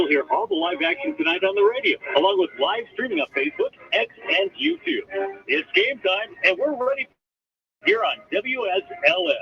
You'll hear all the live action tonight on the radio, along with live streaming on Facebook, X, and YouTube. It's game time, and we're ready here on WSLM.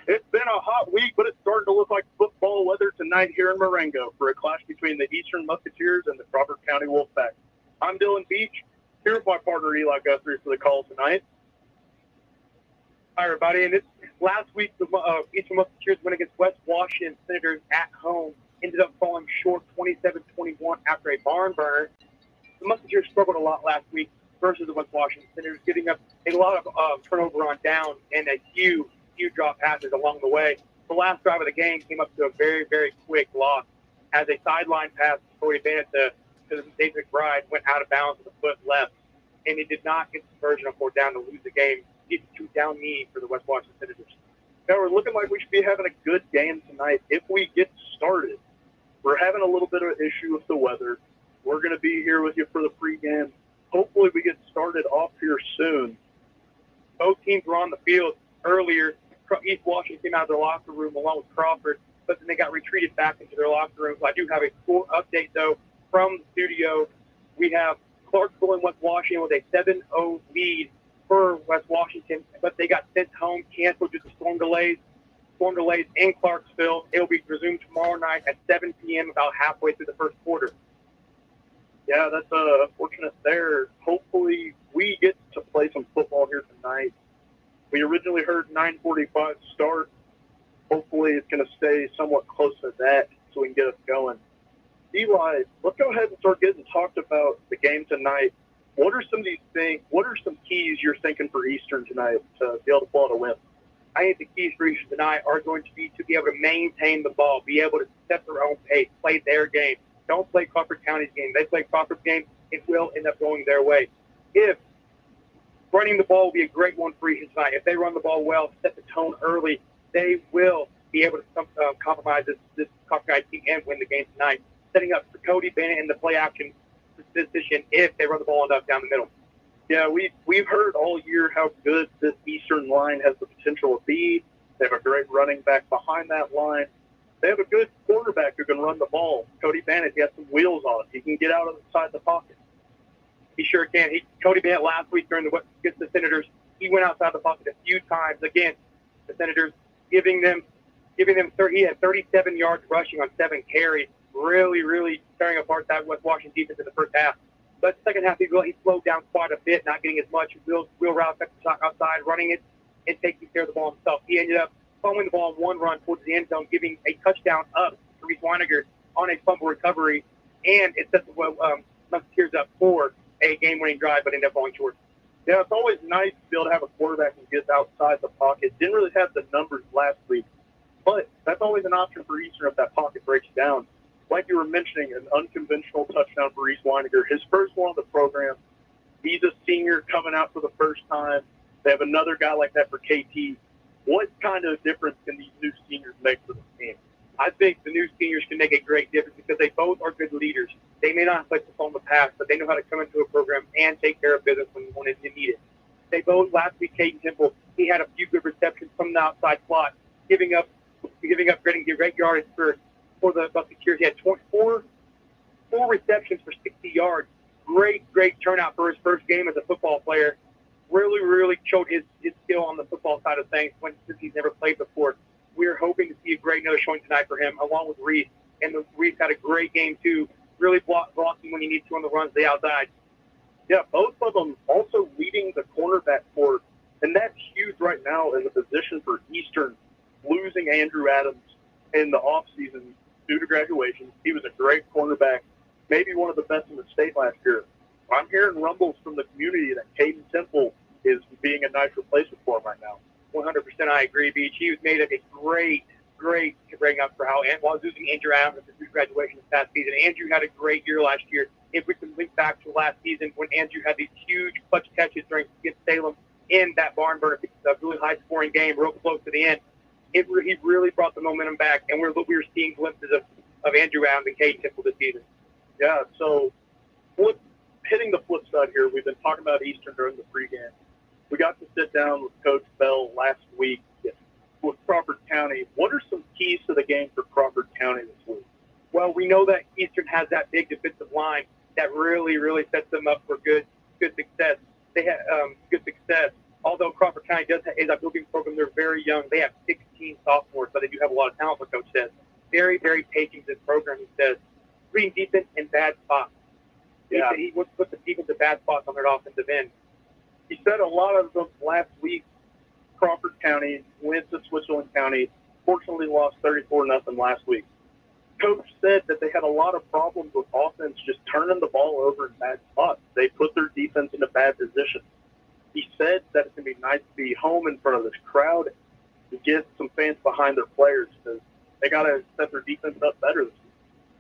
It's been a hot week, but it's starting to look like football weather tonight here in Marengo for a clash between the Eastern Musketeers and the Crawford County Wolfpack. I'm Dylan Beach, here with my partner Eli Guthrie for the call tonight. Hi, everybody. And last week, the Eastern Musketeers went against West Washington Senators at home, ended up falling short 27-21 after a barn burner. The Musketeers struggled a lot last week versus the West Washington Senators, giving up a lot of turnover on down and a huge drop passes along the way. The last drive of the game came up to a very, very quick loss as a sideline pass to Cody Bennett to David McBride went out of bounds with a foot left, and he did not get the conversion on fourth down to lose the game. Get two down knee for the West Washington Senators. Now, we're looking like we should be having a good game tonight if we get started. We're having a little bit of an issue with the weather. We're going to be here with you for the pregame. Hopefully we get started off here soon. Both teams were on the field earlier. East Washington came out of their locker room along with Crawford, but then they got retreated back into their locker room. So I do have a full update, though, from the studio. We have Clarksville and West Washington with a 7-0 lead for West Washington, but they got sent home, canceled due to storm delays in Clarksville. It will be resumed tomorrow night at 7 p.m., about halfway through the first quarter. Yeah, that's unfortunate there. Hopefully we get to play some football here tonight. We originally heard 9:45 start. Hopefully it's going to stay somewhat close to that so we can get us going. Eli, let's go ahead and start getting talked about the game tonight. What are some of these things? What are some keys you're thinking for Eastern tonight to be able to pull out a win? I think the keys for Eastern tonight are going to be able to maintain the ball, be able to set their own pace, play their game. Don't play Crawford County's game. They play Crawford's game, it will end up going their way. If running the ball will be a great one for Eastern tonight. If they run the ball well, set the tone early, they will be able to compromise this Crawford County team and win the game tonight. Setting up for Cody Bennett in the play action position if they run the ball enough down the middle. Yeah, we've heard all year how good this Eastern line has the potential to be. They have a great running back behind that line. They have a good quarterback who can run the ball. Cody Bennett, he has some wheels on it. He can get out of the side of the pocket. He sure can. Cody Bennett last week during against the Senators, he went outside the pocket a few times. Again, the Senators giving them 30. He had 37 yards rushing on 7 carries. Really tearing apart that West Washington defense in the first half. But the second half, he slowed down quite a bit, not getting as much wheel routes outside, running it, and taking care of the ball himself. He ended up fumbling the ball on one run towards the end zone, giving a touchdown up to Reese Weiniger on a fumble recovery, and it sets the Musketeers up for a game-winning drive, but ended up falling short. Yeah, it's always nice to be able to have a quarterback who gets outside the pocket. Didn't really have the numbers last week, but that's always an option for Eastern if that pocket breaks down. Like you were mentioning, an unconventional touchdown for Reese Weiniger, his first one of the program. He's a senior coming out for the first time. They have another guy like that for KT. What kind of difference can these new seniors make for the team? I think the new seniors can make a great difference because they both are good leaders. They may not have played football in the past, but they know how to come into a program and take care of business when you need it. They both, last week, Caden Temple, he had a few good receptions from the outside slot, giving up great yardage for the Musketeers. He had 4 receptions for 60 yards. Great turnout for his first game as a football player. Really showed his skill on the football side of things since he's never played before. We're hoping to see a great another showing tonight for him, along with Reese. And Reese had a great game, too, really blocking when he needs to on the runs the outside. Yeah, both of them also leading the cornerback court, and that's huge right now in the position for Eastern, losing Andrew Adams in the offseason due to graduation. He was a great cornerback, maybe one of the best in the state last year. I'm hearing rumbles from the community that Caden Temple is being a nice replacement for him right now. 100% I agree, Beach. He was made a great to bring up for how while losing Andrew Adams at his graduation this past season. Andrew had a great year last year. If we can link back to last season when Andrew had these huge clutch catches against Salem in that barn burner, a really high-scoring game, real close to the end, he really brought the momentum back, and we were seeing glimpses of Andrew Adams and Caden Temple this season. Yeah, so hitting the flip side here, we've been talking about Eastern during the pregame. We got to sit down with Coach Bell last week with Crawford County. What are some keys to the game for Crawford County this week? Well, we know that Eastern has that big defensive line that really, really sets them up for good success. They have good success. Although Crawford County is a building program, they're very young. They have 16 sophomores, but they do have a lot of talent, what Coach says. Very, very patient this program, he says. Reading defense in bad spots. Yeah. He wants to put the defense in bad spots on their offensive end. He said a lot of them last week. Crawford County went to Wslm County. Fortunately, lost 34-0 last week. Coach said that they had a lot of problems with offense just turning the ball over in bad spots. They put their defense in a bad position. He said that it's going to be nice to be home in front of this crowd and get some fans behind their players because they got to set their defense up better this week.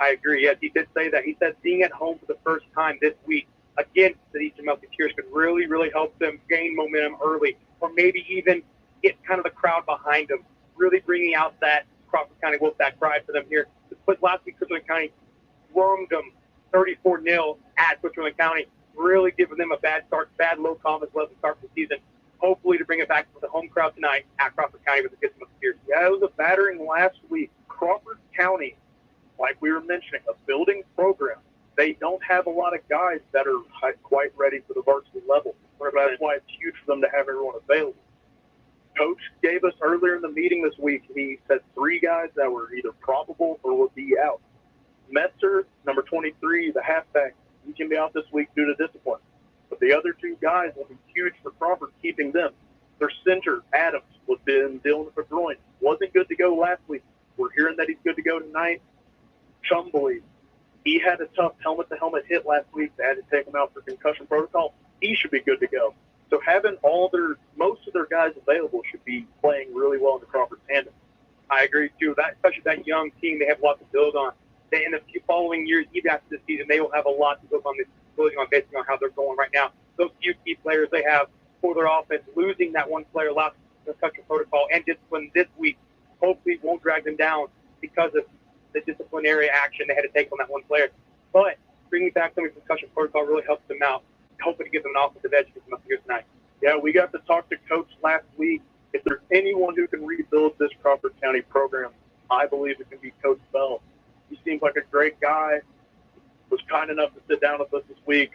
I agree. Yes, he did say that. He said being at home for the first time this week against the Eastern Musketeers could really, really help them gain momentum early, or maybe even get kind of the crowd behind them, really bringing out that Crawford County Wolfpack pride for them here. But last week, Wslm County roamed them 34-0 at Wslm County, really giving them a bad start, bad low confidence level start to the season. Hopefully to bring it back to the home crowd tonight at Crawford County with the Eastern Musketeers. Yeah, it was a battering last week. Crawford County, like we were mentioning, a building program. They don't have a lot of guys that are quite ready for the varsity level. That's why it's huge for them to have everyone available. Coach gave us earlier in the meeting this week, he said 3 guys that were either probable or would be out. Metzer, number 23, the halfback, he can be out this week due to discipline. But the other 2 guys will be huge for Crawford, keeping them. Their center, Adams, was been dealing with a groin. Wasn't good to go last week. We're hearing that he's good to go tonight. Chumbley, he had a tough helmet-to-helmet hit last week. They had to take him out for concussion protocol. He should be good to go. So having most of their guys available should be playing really well in the Crawford tandem. I agree, too. Especially that young team, they have a lot to build on. In the following years, even after this season, they will have a lot to build on building on based on how they're going right now. Those few key players they have for their offense, losing that one player last concussion protocol and discipline this week, hopefully won't drag them down because of the disciplinary action they had to take on that one player. But bringing back some of the concussion protocol really helps them out, hoping to give them an offensive edge against them here tonight. Yeah, we got to talk to Coach last week. If there's anyone who can rebuild this Crawford County program, I believe it can be Coach Bell. He seems like a great guy, was kind enough to sit down with us this week.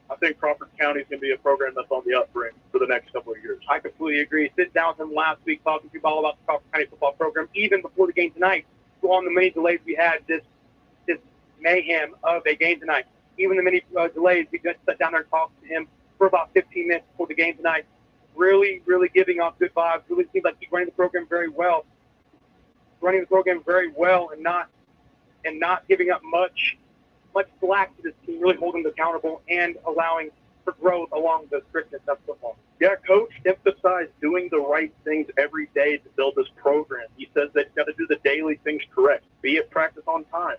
I think Crawford County is going to be a program that's on the upbring for the next couple of years. I completely agree. Sitting down with him last week, talking to him all about the Crawford County football program, even before the game tonight, on the many delays we had, this mayhem of a game tonight. Even the many delays, we just sat down there and talked to him for about 15 minutes before the game tonight. Really, really giving off good vibes. Really seems like he's running the program very well. And not giving up much slack to this team, really holding them accountable and allowing for growth along the strictness of football. Yeah, Coach emphasized doing the right things every day to build this program. He says that you've got to do the daily things correct, be at practice on time,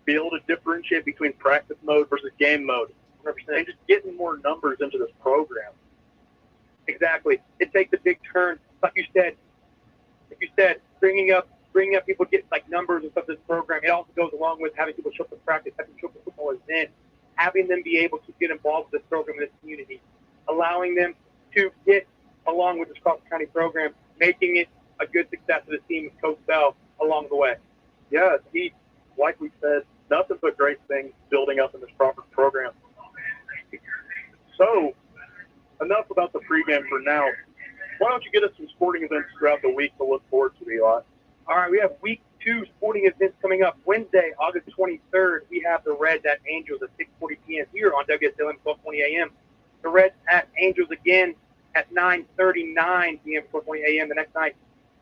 be able to differentiate between practice mode versus game mode, 100%, and just getting more numbers into this program. Exactly. It takes a big turn, like you said, bringing up people get like numbers and stuff in this program. It also goes along with having people show up to practice, having people show up to football events, having them be able to get involved with this program in this community, allowing them to get along with this Crawford County program, making it a good success for the team with Coach Bell along the way. Yeah, he, like we said, nothing but great things building up in this Crawford program. So, enough about the pregame for now. Why don't you get us some sporting events throughout the week to look forward to, Eli? All right, we have week 2 sporting events coming up. Wednesday, August 23rd, we have the Reds at Angels at 6:40 p.m. here on WSLM 12:20 a.m. The Reds at Angels again at 9:39 p.m. 12:20 a.m. the next night.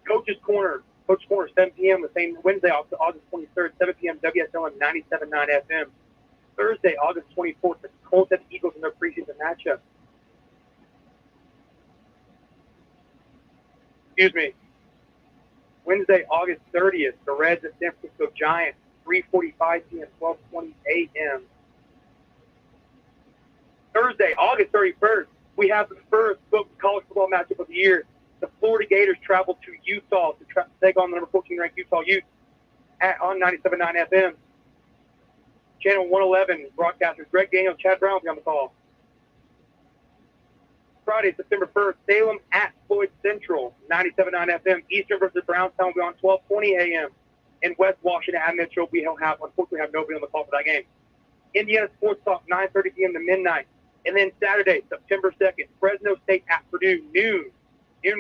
Coach's Corner, 7 p.m. the same Wednesday, August 23rd, 7 p.m. WSLM 97.9 FM. Thursday, August 24th, the Colts at Eagles in their preseason matchup. Wednesday, August 30th, the Reds at San Francisco Giants, 3:45 p.m., 12:20 a.m. Thursday, August 31st, we have the first college football matchup of the year. The Florida Gators travel to Utah to take on the number 14-ranked Utah Utes on 97.9 FM. Channel 111 broadcasters Greg Daniels, Chad Brown will be on the call. Friday, September 1st, Salem at Floyd Central, 97.9 FM. Eastern versus Brownstown will be on 12:20 a.m. And West Washington at Mitchell, unfortunately have nobody on the call for that game. Indiana Sports Talk, 9:30 p.m. to midnight. And then Saturday, September 2nd, Fresno State at Purdue, noon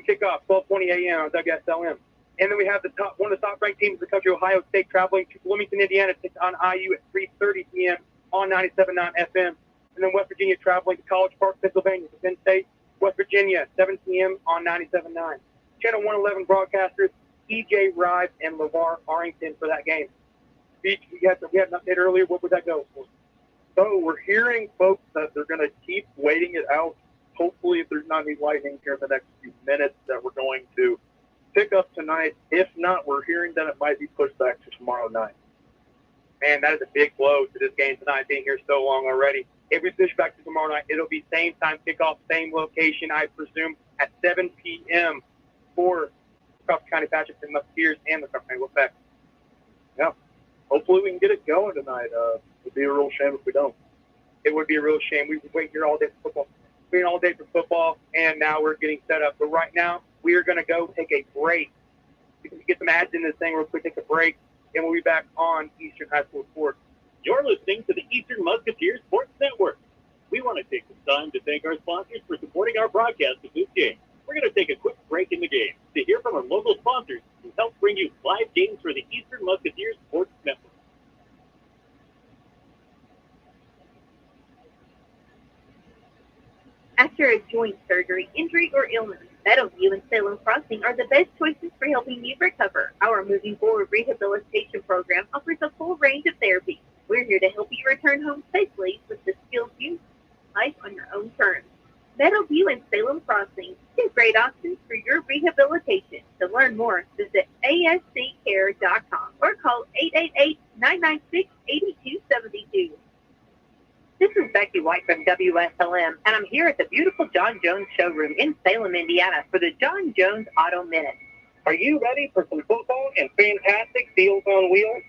kickoff, 12:20 a.m. on WSLM. And then we have one of the top-ranked teams in the country, Ohio State, traveling to Bloomington, Indiana, to take on IU at 3:30 p.m. on 97.9 FM. And then West Virginia traveling to College Park, Pennsylvania, to Penn State, West Virginia, 7 p.m. on 97.9. Channel 111 broadcasters, E.J. Rive and LeVar Arrington for that game. Beach, we had an update earlier. What would that go for? So we're hearing, folks, that they're going to keep waiting it out. Hopefully, if there's not any lightning here in the next few minutes, that we're going to pick up tonight. If not, we're hearing that it might be pushed back to tomorrow night. Man, that is a big blow to this game tonight, being here so long already. If we push back to tomorrow night, it'll be same time kickoff, same location, I presume, at 7 p.m. for Crawford County Patriots and Musketeers and the Crawford County Wolfpack. Yeah. Hopefully we can get it going tonight. It'd be a real shame if we don't. It would be a real shame. We've been waiting here all day for football. Waiting all day for football, and now we're getting set up. But right now, we are going to go take a break. We can get some ads in this thing real quick, take a break, and we'll be back on Eastern High School Sports. You're listening to the Eastern Musketeers Sports Network. We want to take some time to thank our sponsors for supporting our broadcast of this game. We're going to take a quick break in the game to hear from our local sponsors who help bring you live games for the Eastern Musketeers Sports Network. After a joint surgery, injury, or illness, Meadowview and Salem Crossing are the best choices for helping you recover. Our Moving Forward Rehabilitation Program offers a full range of therapy. We're here to help you return home safely with the skills you need life on your own terms. Meadowview and Salem Crossing, two great options for your rehabilitation. To learn more, visit asccare.com or call 888-996-8272. This is Becky White from WSLM, and I'm here at the beautiful John Jones showroom in Salem, Indiana for the John Jones Auto Minute. Are you ready for some football and fantastic deals on wheels?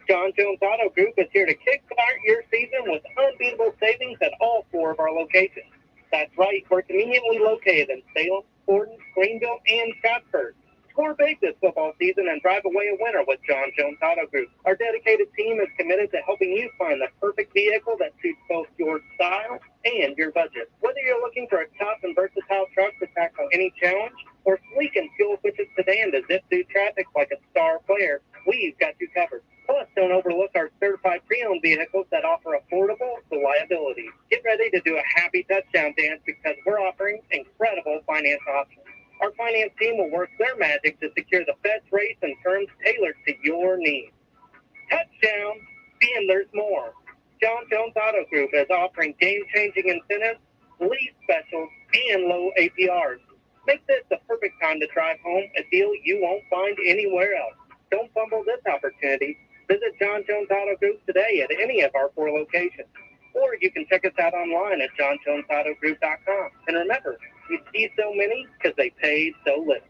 John Jones Auto Group is here to kickstart your season with unbeatable savings at all 4 of our locations. That's right, we're conveniently located in Salem, Gordon, Greenville, and Scottsburg. Score big this football season and drive away a winner with John Jones Auto Group. Our dedicated team is committed to helping you find the perfect vehicle that suits both your style and your budget. Whether you're looking for a tough and versatile truck to tackle any challenge, or sleek and fuel-efficient sedan to zip through traffic like a star player, we've got you covered. Plus, don't overlook our certified pre-owned vehicles that offer affordable reliability. Get ready to do a happy touchdown dance because we're offering incredible finance options. Our finance team will work their magic to secure the best rates and terms tailored to your needs. Touchdown, and there's more. John Jones Auto Group is offering game-changing incentives, lease specials, and low APRs. Make this the perfect time to drive home, a deal you won't find anywhere else. Don't fumble this opportunity. Visit John Jones Auto Group today at any of our 4 locations. Or you can check us out online at johnjonesautogroup.com. And remember, you see so many because they paid so little.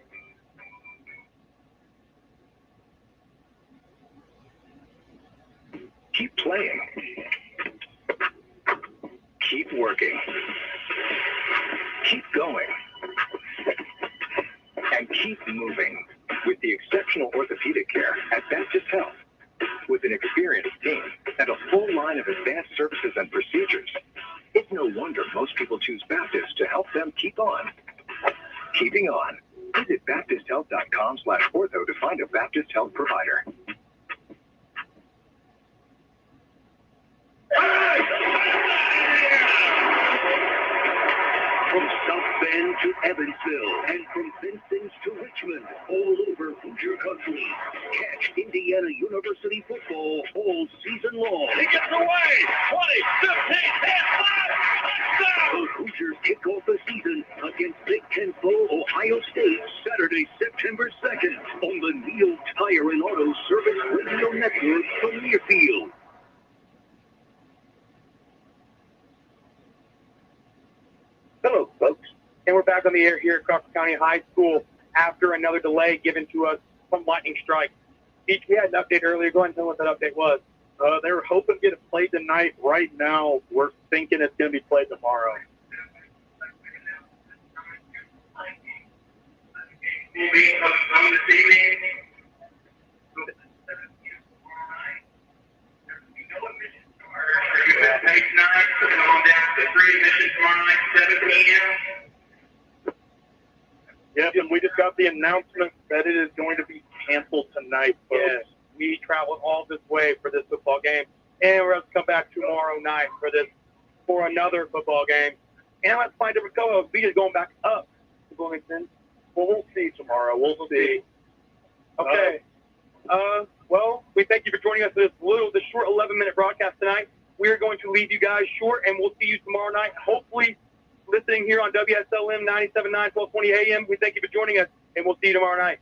Keep playing. Keep working. Keep going. And keep moving with the exceptional orthopedic care at Baptist Health. With an experienced team and a full line of advanced services and procedures, it's no wonder most people choose Baptist to help them keep on. Keeping on. Visit BaptistHealth.com/ortho to find a Baptist Health provider. From South Bend to Evansville and from Vincennes to Richmond, all over Hoosier country. Catch Indiana University football all season long. He gets away! 20, 15, 10, 5, The Hoosiers kick off the season against Big Ten foe Ohio State Saturday, September 2nd on the Neal Tire and Auto Service Radio Network from Learfield. Hello, folks. And we're back on the air here at Crawford County High School after another delay given to us from lightning strike. Beach, we had an update earlier. Go ahead and tell us what that update was. They were hoping to get it played tonight. Right now, we're thinking it's going to be played tomorrow. transmission tomorrow night, 7 p.m. Yes, and we just got the announcement that it is going to be canceled tonight, folks. Yes, we traveled all this way for this football game, and we're going to come back tomorrow night for another football game. And let's find different co-hosts. We just going back up to Bloomington. Well, we'll see tomorrow. We'll see. Okay. Well, we thank you for joining us for this short 11-minute broadcast tonight. We're going to leave you guys short, and we'll see you tomorrow night. Hopefully, listening here on WSLM 97.9, 1220 AM. We thank you for joining us, and we'll see you tomorrow night.